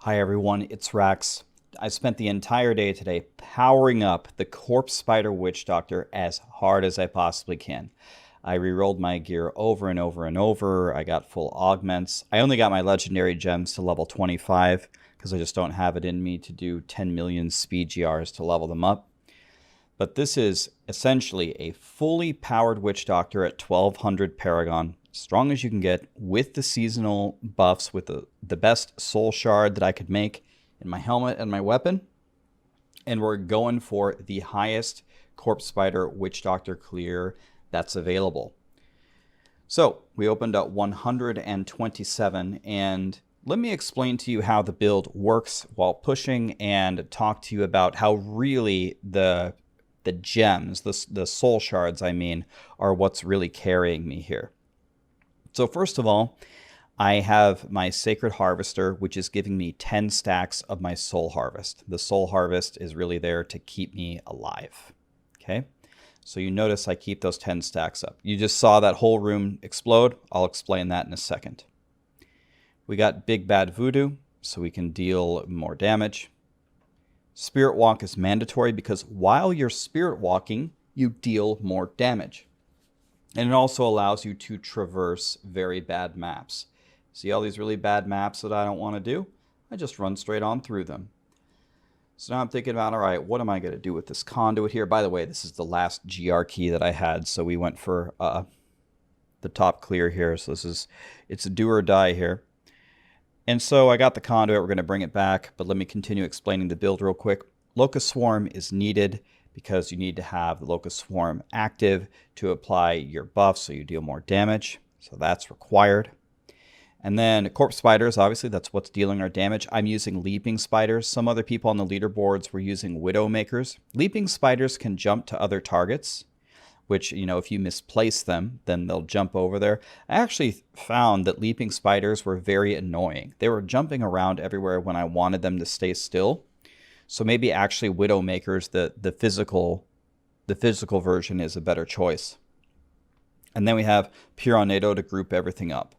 Hi everyone, it's RAXX. I spent the entire day today powering up the Corpse Spider Witch Doctor as hard as I possibly can. I rerolled my gear over and over and over. I got full augments. I only got my legendary gems to level 25 because I just don't have it in me to do 10 million speed GRs to level them up. But this is essentially a fully powered Witch Doctor at 1200 Paragon, strong as you can get, with the seasonal buffs, with the best soul shard that I could make in my helmet and my weapon. And we're going for the highest Corpse Spider Witch Doctor clear that's available. So we opened up 127, and let me explain to you how the build works while pushing and talk to you about how really the gems, the soul shards, I mean, are what's really carrying me here. So first of all, I have my Sacred Harvester, which is giving me 10 stacks of my Soul Harvest. The Soul Harvest is really there to keep me alive. Okay, so you notice I keep those 10 stacks up. You just saw that whole room explode. I'll explain that in a second. We got Big Bad Voodoo, so we can deal more damage. Spirit Walk is mandatory because while you're Spirit Walking, you deal more damage. And it also allows you to traverse very bad maps. See all these really bad maps that I don't want to do? I just run straight on through them. So now I'm thinking about, all right, what am I going to do with this conduit here? By the way, this is the last GR key that I had, so we went for the top clear here. So it's a do or die here. And so I got the conduit. We're going to bring it back, but let me continue explaining the build real quick. Locust Swarm is needed because you need to have the Locust Swarm active to apply your buff so you deal more damage. So that's required. And then Corpse Spiders, obviously that's what's dealing our damage. I'm using Leaping Spiders. Some other people on the leaderboards were using Widowmakers. Leaping Spiders can jump to other targets, which, you know, if you misplace them, then they'll jump over there. I actually found that Leaping Spiders were very annoying. They were jumping around everywhere when I wanted them to stay still. So maybe actually Widowmakers, the physical version, is a better choice. And then we have Piranado to group everything up.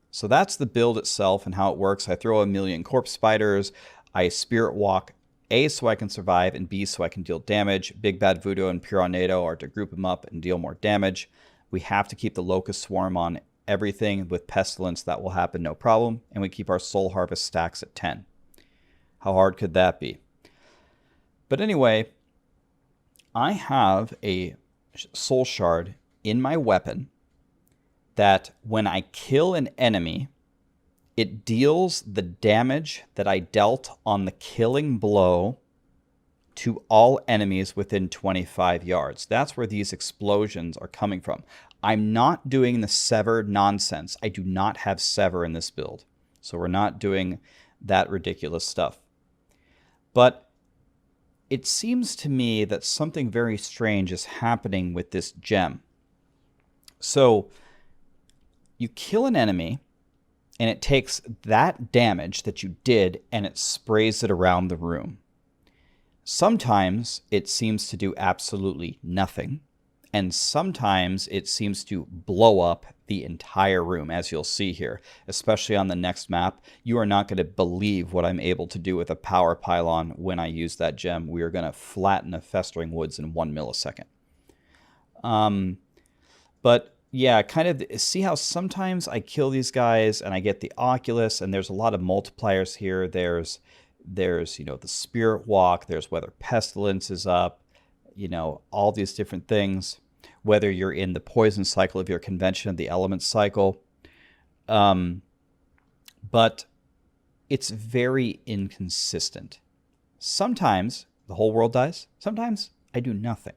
So that's the build itself and how it works. I throw a million Corpse Spiders. I Spirit Walk, A, so I can survive, and B, so I can deal damage. Big Bad Voodoo and Piranado are to group them up and deal more damage. We have to keep the Locust Swarm on everything. With Pestilence, that will happen no problem. And we keep our Soul Harvest stacks at 10. How hard could that be? But anyway, I have a Soul Shard in my weapon that when I kill an enemy, it deals the damage that I dealt on the killing blow to all enemies within 25 yards. That's where these explosions are coming from. I'm not doing the Sever nonsense. I do not have Sever in this build. So we're not doing that ridiculous stuff. But it seems to me that something very strange is happening with this gem. So you kill an enemy, and it takes that damage that you did and it sprays it around the room. Sometimes it seems to do absolutely nothing, and sometimes it seems to blow up the entire room, as you'll see here, especially on the next map. You are not going to believe what I'm able to do with a power pylon when I use that gem. We are going to flatten a festering woods in 1 millisecond. But yeah, kind of see how sometimes I kill these guys and I get the Oculus, and there's a lot of multipliers here. There's you know, the Spirit Walk, there's whether Pestilence is up, you know, all these different things, whether you're in the poison cycle of your convention, the element cycle. But it's very inconsistent. Sometimes the whole world dies. Sometimes I do nothing.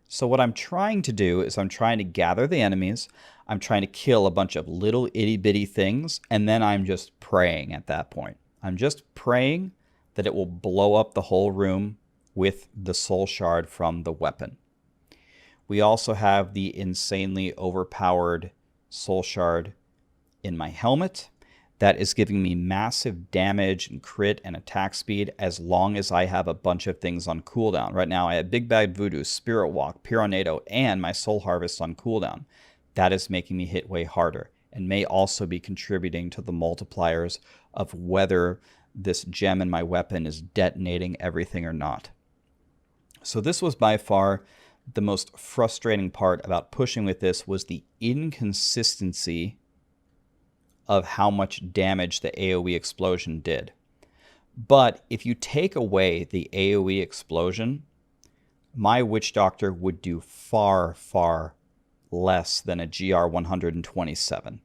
So what I'm trying to do is I'm trying to gather the enemies. I'm trying to kill a bunch of little itty bitty things. And then I'm just praying at that point. I'm just praying that it will blow up the whole room with the soul shard from the weapon. We also have the insanely overpowered soul shard in my helmet that is giving me massive damage and crit and attack speed as long as I have a bunch of things on cooldown. Right now I have Big Bad Voodoo, Spirit Walk, Piranado, and my Soul Harvest on cooldown. That is making me hit way harder and may also be contributing to the multipliers of whether this gem in my weapon is detonating everything or not. So this was by far the most frustrating part about pushing with this, was the inconsistency of how much damage the AoE explosion did. But if you take away the AoE explosion, my Witch Doctor would do far, far less than a GR 127.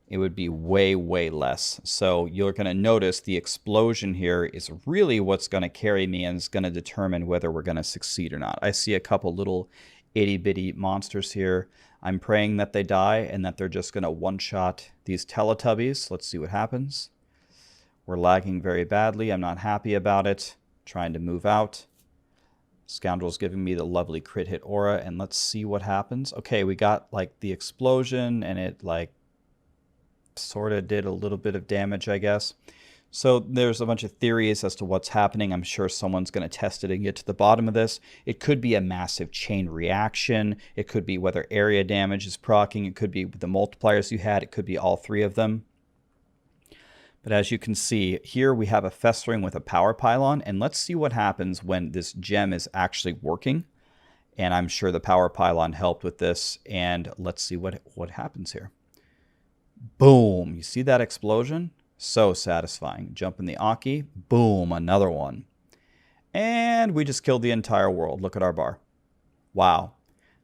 It would be way, way less. So you're going to notice the explosion here is really what's going to carry me and is going to determine whether we're going to succeed or not. I see a couple little itty-bitty monsters here. I'm praying that they die and that they're just going to one-shot these Teletubbies. Let's see what happens. We're lagging very badly. I'm not happy about it. Trying to move out. Scoundrel's giving me the lovely crit hit aura, and let's see what happens. Okay, we got like the explosion, and it like sort of did a little bit of damage, I guess. So there's a bunch of theories as to what's happening. I'm sure someone's going to test it and get to the bottom of this. It could be a massive chain reaction. It could be whether area damage is proccing. It could be the multipliers you had. It could be all three of them. But as you can see, here we have a festering with a power pylon. And let's see what happens when this gem is actually working. And I'm sure the power pylon helped with this. And let's see what happens here. Boom. You see that explosion? So satisfying. Jump in the Aki. Boom. Another one. And we just killed the entire world. Look at our bar. Wow.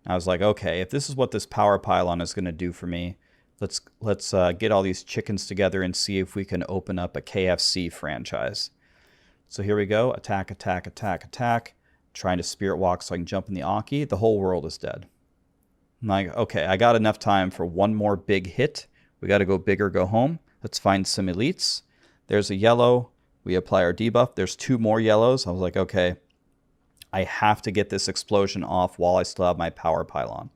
I was like, okay, if this is what this power pylon is going to do for me, let's get all these chickens together and see if we can open up a KFC franchise. So here we go. Attack, attack, attack, attack. Trying to spirit walk so I can jump in the Aki. The whole world is dead. I'm like, okay, I got enough time for one more big hit. We got to go big or go home. Let's find some elites. There's a yellow. We apply our debuff. There's two more yellows. I was like, okay, I have to get this explosion off while I still have my power pylon.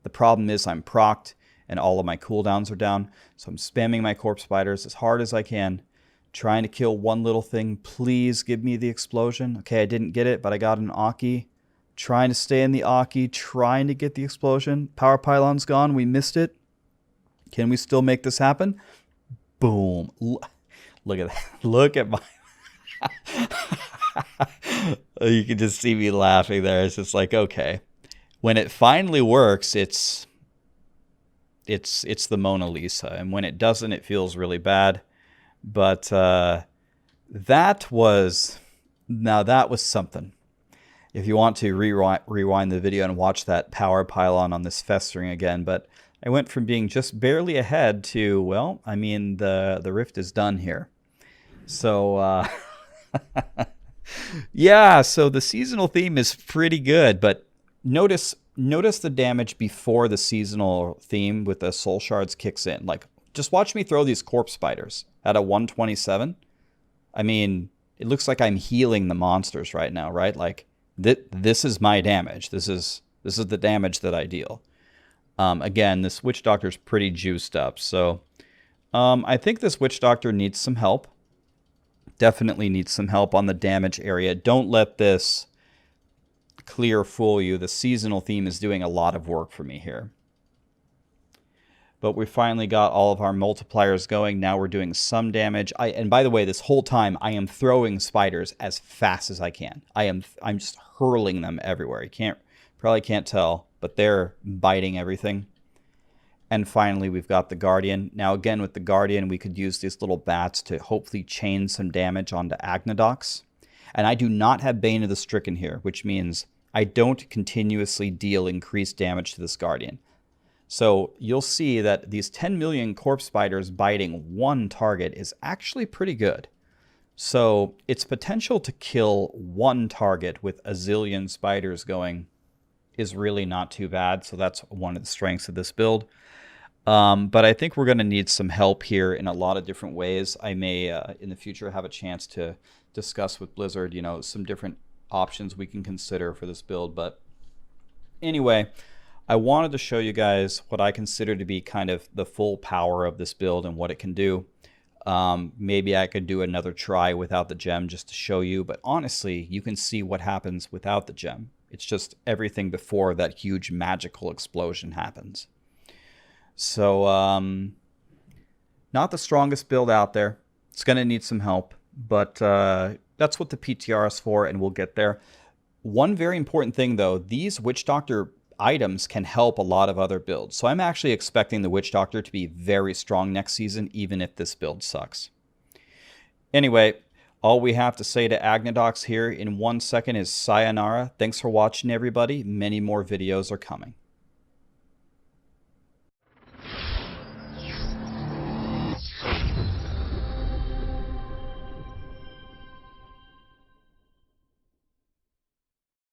The problem is I'm procced and all of my cooldowns are down. So I'm spamming my corpse spiders as hard as I can, trying to kill one little thing. Please give me the explosion. Okay, I didn't get it, but I got an Aki. Trying to stay in the Aki, trying to get the explosion. Power pylon's gone. We missed it. Can we still make this happen? Boom. Look at that. Look at my... You can just see me laughing there. It's just like, okay. When it finally works, it's the Mona Lisa. And when it doesn't, it feels really bad. But that was something. If you want to rewind the video and watch that power pylon on this festering again. But I went from being just barely ahead to, well, I mean, the rift is done here. So, yeah, so the seasonal theme is pretty good. But notice the damage before the seasonal theme with the soul shards kicks in. Like, just watch me throw these corpse spiders at a 127. I mean, it looks like I'm healing the monsters right now, right? Like, this is my damage. This is the damage that I deal. Again, this Witch Doctor is pretty juiced up. So I think this Witch Doctor needs some help. Definitely needs some help on the damage area. Don't let this clear fool you. The seasonal theme is doing a lot of work for me here. But we finally got all of our multipliers going. Now we're doing some damage. And by the way, this whole time I am throwing spiders as fast as I can. I'm just hurling them everywhere. You probably can't tell, but they're biting everything. And finally, we've got the Guardian. Now again, with the Guardian, we could use these little bats to hopefully chain some damage onto Agnadox. And I do not have Bane of the Stricken here, which means I don't continuously deal increased damage to this Guardian. So you'll see that these 10 million corpse spiders biting one target is actually pretty good. So its potential to kill one target with a zillion spiders going is really not too bad. So that's one of the strengths of this build. But I think we're going to need some help here in a lot of different ways. I may, in the future, have a chance to discuss with Blizzard, you know, some different options we can consider for this build. But anyway, I wanted to show you guys what I consider to be kind of the full power of this build and what it can do. Maybe I could do another try without the gem just to show you. But honestly, you can see what happens without the gem. It's just everything before that huge magical explosion happens. So, not the strongest build out there. It's going to need some help. But that's what the PTR is for, and we'll get there. One very important thing, though, these Witch Doctor items can help a lot of other builds. So I'm actually expecting the Witch Doctor to be very strong next season, even if this build sucks. Anyway, all we have to say to Agnadox here in 1 second is sayonara. Thanks for watching, everybody. Many more videos are coming.